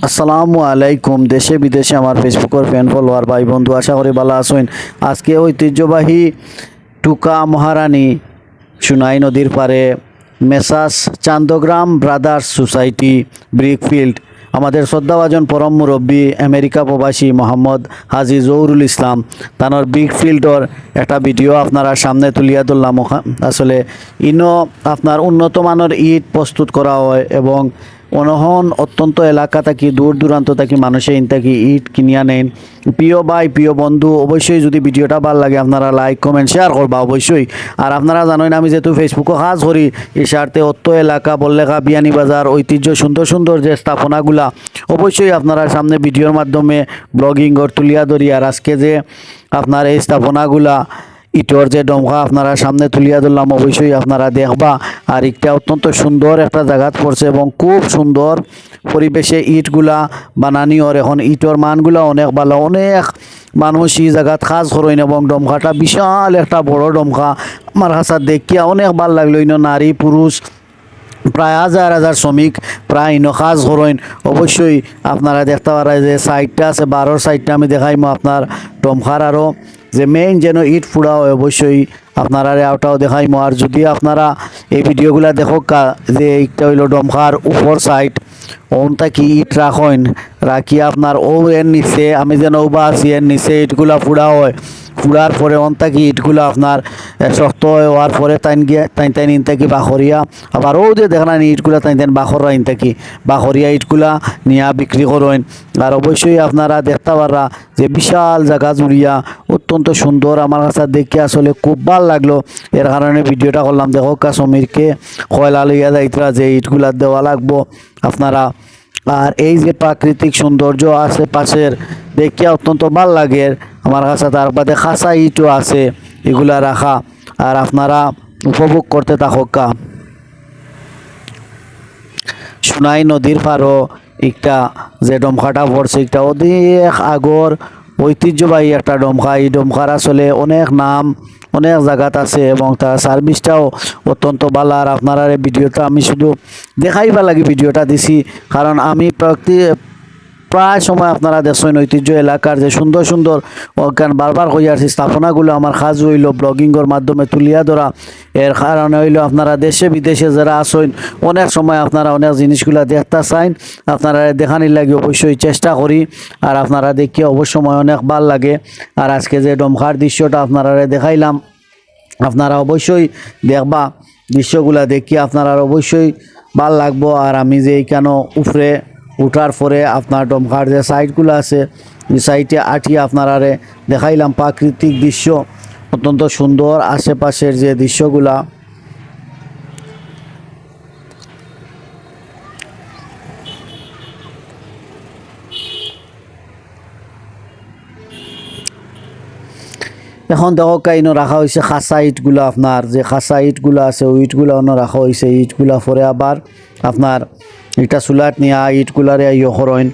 আসসালামু আলাইকুম। দেশে বিদেশে আমার ফেসবুকের ফ্যান ফলোয়ার ভাই বন্ধু, আশা করি ভালো আছেন। আজকে ঐতিহ্যবাহী টুকা মহারানী সুনাই নদীর পারে Messrs Chandgram brothers society brickfield, আমাদের শ্রদ্ধাভাজন পরম মুরব্বী আমেরিকা প্রবাসী মোহাম্মদ হাজি জহুরুল ইসলাম তানোর ব্রিকফিল্ডর একটা ভিডিও আপনারা সামনে তুলিয়া ধরলাম। আসলে ইনো আপনার উন্নত মানের ইট প্রস্তুত করা হয় এবং অনহন অত্যন্ত এলাকা থাকি দূর দূরান্ত থাকি মানুষে ইন থাকি ইট কিনিয়া নেন। প্রিয় ভাই প্রিয় বন্ধু, অবশ্যই যদি ভিডিওটা ভালো লাগে আপনারা লাইক কমেন্ট শেয়ার করবা অবশ্যই। আর আপনারা জানেন আমি যেহেতু ফেসবুকে কাজ করি এই স্বার্থে অত্য এলাকা বললেখা বিয়ানীবাজার ঐতিহ্য সুন্দর সুন্দর যে স্থাপনাগুলা অবশ্যই আপনারা সামনে ভিডিওর মাধ্যমে ব্লগিং তুলিয়া ধরি। আর আজকে যে আপনার এই স্থাপনাগুলা ইটর যে ডমকা আপনারা সামনে তুলিয়া ধরলাম অবশ্যই আপনারা দেখবা। আর একটা অত্যন্ত সুন্দর একটা জায়গাত পড়ছে এবং খুব সুন্দর পরিবেশে ইটগুলা বানানি। ওর এখন ইটর মানগুলা অনেক ভালো, অনেক মানুষ এই জায়গাত কাজ করেন এবং ডমকাটা বিশাল একটা বড় ডমকা আমার কাছে দেখিয়া অনেক ভাল লাগলো। ইনো নারী পুরুষ প্রায় হাজার হাজার শ্রমিক প্রায় ইনো কাজ করেন। অবশ্যই আপনারা দেখতে পারেন যে সাইডটা আছে 12 সাইডটা আমি দেখাইমো আপনার ডমকার আরও যে মেইন যেন ইট ফুড়া হয় অবশ্যই আপনারা আওটাও দেখাইমো। আর যদি আপনারা এই ভিডিওগুলা দেখো যে একটা হইল ডমকার উপর সাইড ওন থাকি ইট রাখেন রাখি আপনার ও এর নিচে আমি যেন ওবা আছি এর নিচে ইটগুলা ফুড়া হয়। ফুড়ার পরে অন থাকি ইটগুলো আপনার শক্ত হওয়ার পরে তাইন ইন থাকি বাখরিয়া আবার ও যে দেখেন ইটগুলা তাইন বাখররা ইন থাকি বাখরিয়া ইটগুলা নিয়া বিক্রি করেন। আর অবশ্যই আপনারা দেখতে পাররা যে বিশাল জায়গা জুড়িয়া অত্যন্ত সুন্দর আমার কাছে দেখে আসলে খুব ভাল লাগলো। এর কারণে ভিডিওটা করলাম। দেখো সমীরকে কয়লা লইয়া যাইতরা যে ইটগুলা দেওয়া লাগবো আপনারা। আর এই যে প্রাকৃতিক সৌন্দর্য আশেপাশের দেখিয়া অত্যন্ত ভাল লাগে আমার কাছে। তার বাদে খাসা ইটও আছে এগুলা রাখা। আর আপনারা উপভোগ করতে থাকা। সুনাই নদীর পারও একটা যে ডমকাটা পড়ছে একটা অনেক আগর ঐতিহ্যবাহী একটা ডমকা। এই ডমকার আসলে অনেক নাম অনেক জায়গাত আছে এবং তার সার্ভিসটাও অত্যন্ত ভালো। আর আপনারা এই ভিডিওটা আমি শুধু দেখাইবা লাগে ভিডিওটা দিছি কারণ আমি প্রায় সময় আপনারা দেখছেন ঐতিহ্য এলাকার যে সুন্দর সুন্দর অজ্ঞান বারবার হয়ে আসছে স্থাপনাগুলো আমার কাজ হইল ব্লগিংয়ের মাধ্যমে তুলিয়া ধরা। এর কারণে হইল আপনারা দেশে বিদেশে যারা আসেন অনেক সময় আপনারা অনেক জিনিসগুলো দেখতে চাইন, আপনারা দেখানির লাগে অবশ্যই চেষ্টা করি। আর আপনারা দেখিয়ে অবশ্যই অনেক ভাল লাগে। আর আজকে যে ডমকার দৃশ্যটা আপনারা দেখাইলাম আপনারা অবশ্যই দেখবা দৃশ্যগুলা দেখি আপনারা অবশ্যই ভাল লাগবো। আর আমি যে এইখানে উপরে উঠার পরে আপনার ডমকার যে সাইডগুলো আছে এই সাইডে আটিয়ে আপনারা দেখাইলাম প্রাকৃতিক দৃশ্য অত্যন্ত সুন্দর আশেপাশের যে দৃশ্যগুলা। এখন দেখো কাইনো রাখা হয়েছে খাসা ইটগুলো আপনার যে খাসা ইটগুলো আছে ওই ইটগুলো অন্য রাখা হয়েছে। ইটগুলা পরে আবার আপনার একটা চুলাট নিয়ে ইটগুলারে করেন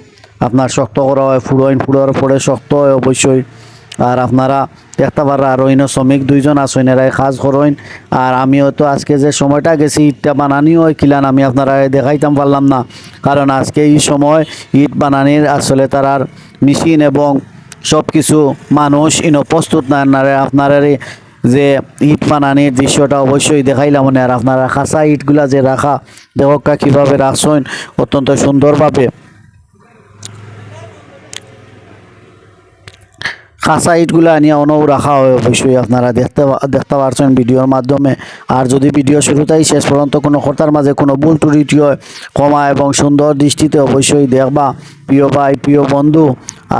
আপনার শক্ত করা হয় ফুড়ার পরে শক্ত হয় অবশ্যই। আর আপনারা দেখতে পারা আর অন্য শ্রমিক দুইজন আসেন এরাই কাজ করেন। আর আমি হয়তো আজকে যে সময়টা গেছি ইটটা বানানি হয় কিলান আমি আপনারা দেখাইতাম পারলাম না কারণ আজকে এই সময় ইট বানানির আসলে তার মেশিন এবং সব কিছু মানুষ প্রস্তুত না আপনারা যে ইট বানানির দৃশ্যটা অবশ্যই দেখাইলাম। আর আপনারা খাসা ইটগুলা যে রাখা দেখা কীভাবে রাখছেন অত্যন্ত সুন্দরভাবে খাসা ইটগুলো আনিয়া অনও রাখা হয় অবশ্যই আপনারা দেখতে পারছেন ভিডিওর মাধ্যমে। আর যদি ভিডিও শুরুতেই শেষ পর্যন্ত কোনো কর্তার মাঝে কোনো ভুল ত্রুটি হয় ক্ষমা এবং সুন্দর দৃষ্টিতে অবশ্যই দেখবা প্রিয় ভাই প্রিয় বন্ধু।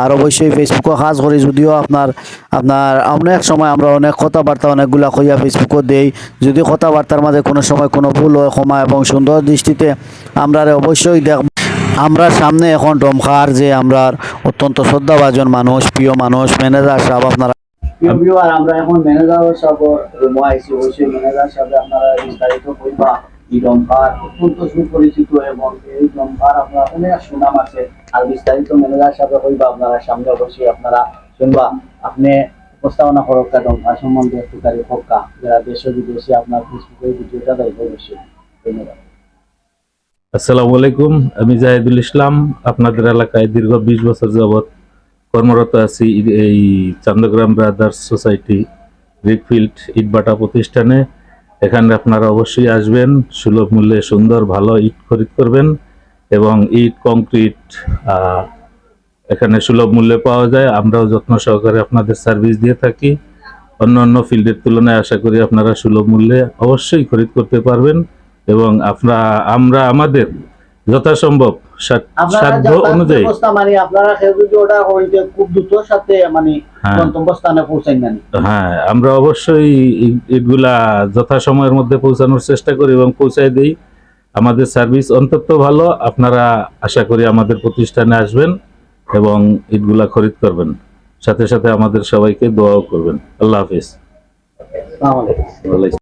আর অবশ্যই ফেসবুকে কাজ করি যদিও আপনার অনেক সময় আমরা অনেক কথাবার্তা অনেকগুলা কইয়া ফেসবুকে দেই। যদি কথাবার্তার মাঝে কোনো সময় কোনো ভুল হয় ক্ষমা এবং সুন্দর দৃষ্টিতে আমরা অবশ্যই দেখব। আমরা সামনে এখন ডমকার যে আমরা অত্যন্ত শ্রদ্ধাভাজন মানুষ প্রিয় মানুষ ম্যানেজার সাহেব আপনারা আর আমরা এখন ম্যানেজার সাহেব রুমে আইছি। অবশ্যই ম্যানেজার সাহেব আপনারা বিস্তারিত কইবা এই ডমকার অত্যন্ত সুপরিচিত এবং এই ডমকার আপনার অনেক সুনাম আছে। আর বিস্তারিত ম্যানেজার সাহেব কইবা আপনারা সামনে অবশ্যই আপনারা শুনবা। আপনি উপস্থাপনা করকা ডমকার সম্বন্ধে একটু কারি হক্কা যারা দেশ বিদেশে আপনার ফেসবুকে ভিডিওটা দেখবে অবশ্যই। ধন্যবাদ। আসসালামু আলাইকুম, আমি জাহিদুল ইসলাম। আপনাদের এলাকায় দীর্ঘ 20 বছর যাবৎ কর্মরত আছি এই চান্দগ্রাম ব্রাদার্স সোসাইটি ব্রিকফিল্ড ইটভাটা প্রতিষ্ঠানে। এখানে আপনারা অবশ্যই আসবেন, সুলভ মূল্যে সুন্দর ভালো ইট খরিদ করবেন এবং ইট কংক্রিট এখানে সুলভ মূল্যে পাওয়া যায়। আমরাও যত্ন সহকারে আপনাদের সার্ভিস দিয়ে থাকি। অন্যান্য ফিল্ডের তুলনায় আশা করি আপনারা সুলভ মূল্যে অবশ্যই খরিদ করতে পারবেন এবং আমরা আমাদের যথাসম্ভব সাধ্য অনুযায়ী মানে আপনারা কেউ যদি অর্ডার করিতে খুব দ্রুত সাথে মানে হ্যাঁ। গন্তব্যস্থানে পৌঁছাই না। হ্যাঁ, আমরা অবশ্যই এগুলা যথাসময়ের মধ্যে পৌঁছানোর চেষ্টা করি এবং পৌঁছায় দিই। আমাদের সার্ভিস অন্তত ভালো। আপনারা আশা করি আমাদের প্রতিষ্ঠানে আসবেন এবং ইটগুলা খরিদ করবেন, সাথে সাথে আমাদের সবাইকে দোয়াও করবেন। আল্লাহ হাফিজ। আসসালামু আলাইকুম। ওয়ালাইকুম